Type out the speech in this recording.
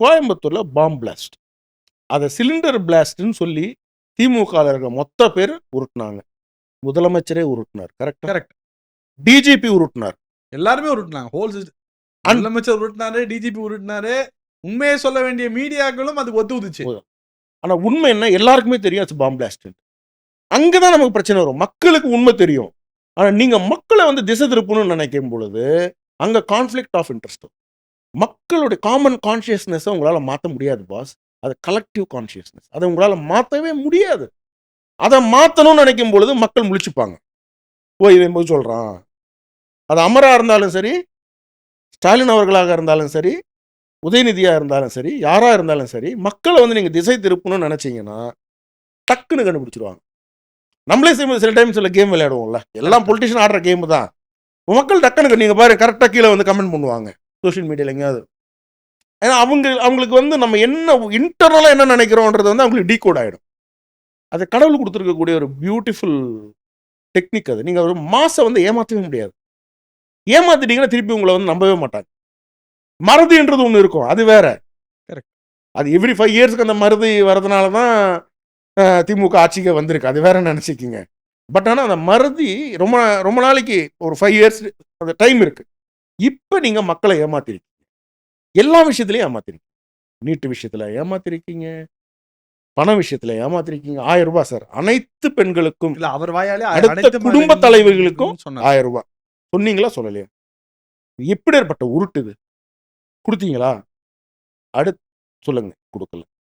கோயம்புத்தூர்ல bomb blast. அதை cylinder பிளாஸ்ட்னு சொல்லி திமுக இருக்க மொத்த பேர் உருட்டினாங்க. முதலமைச்சரே உருட்டினார். கரெக்ட். டிஜிபி உருட்டினார். எல்லாருமே உருட்டினாங்க. முதலமைச்சர் உருட்டினாரு, டிஜிபி உருட்டினாரு. உண்மையை சொல்ல வேண்டிய மீடியாக்களும் அதுக்கு ஒத்துவுதுச்சு. ஆனா உண்மை என்ன, எல்லாருக்குமே தெரியும் பாம் பிளாஸ்ட். அங்கதான் நமக்கு பிரச்சனை வரும். மக்களுக்கு உண்மை தெரியும். ஆனா நீங்க மக்களை திசை திருப்பணும்னு நினைக்கும் பொழுது அங்க கான்ஃபிளிக்ட் ஆஃப் இன்ட்ரெஸ்ட். மக்களுடைய காமன் கான்சியஸ்னஸ் உங்களால மாற்ற முடியாது பாஸ். அது கலெக்டிவ் கான்சியஸ்னஸ். அதை உங்களால மாற்றவே முடியாது. அதை மாற்றணும்னு நினைக்கும் பொழுது மக்கள் முழிச்சுப்பாங்க. இவன் போய் சொல்றான். அது அமரா இருந்தாலும் சரி, ஸ்டாலின் அவர்களாக இருந்தாலும் சரி, உதயநிதியா இருந்தாலும் சரி, யாரா இருந்தாலும் சரி, மக்களை நீங்க திசை திருப்பணும்னு நினைச்சீங்கன்னா டக்குன்னு கண்டுபிடிச்சிருவாங்க. நம்மளே சில டைம் சில கேம் விளையாடுவோம்ல, எல்லாம் பொலிட்டிஷியன் ஆடுற கேம் தான். மக்கள் டக்குன்னு நீங்க பாரு கரெக்டாக கீழே கமெண்ட் பண்ணுவாங்க சோஷியல் மீடியாவில் எங்கேயாவது. ஏன்னா அவங்களுக்கு நம்ம என்ன இன்டர்னலாக என்ன நினைக்கிறோன்றது அவங்களுக்கு டீகோட் ஆகிடும். அது கடவுள் கொடுத்துருக்கக்கூடிய ஒரு பியூட்டிஃபுல் டெக்னிக். அது நீங்கள் ஒரு மாசை ஏமாற்றவே முடியாது. ஏமாத்திட்டீங்கன்னா திருப்பி உங்களை நம்பவே மாட்டாங்க. மறதின்றது ஒன்று இருக்கும், அது வேற. அது எவ்ரி 5 இயர்ஸ்க்கு அந்த மருதி வரதுனால தான் திமுக ஆட்சிக்கு வந்திருக்கு, அது வேற நினச்சிக்கிங்க. பட் ஆனால் அந்த மருதி ரொம்ப ரொம்ப நாளைக்கு ஒரு 5 இயர்ஸ் அந்த டைம் இருக்கு. இப்போ நீங்கள் மக்களை ஏமாத்திருக்கீங்க, எல்லா விஷயத்துலையும் ஏமாத்திருக்கீங்க. நீட்டு விஷயத்தில் ஏமாத்திருக்கீங்க, பண விஷயத்தில் ஏமாத்திருக்கீங்க. 1000 ரூபாய் சார் அனைத்து பெண்களுக்கும், அவர் வாயாலே அடுத்த குடும்ப தலைவர்களுக்கும் 1000 ரூபாய் சொன்னீங்களா சொல்லலையா? எப்படி ஏற்பட்ட உருட்டுது? கொடுத்தீங்களா? அடுத்து சொல்லுங்க, கொடுக்கல.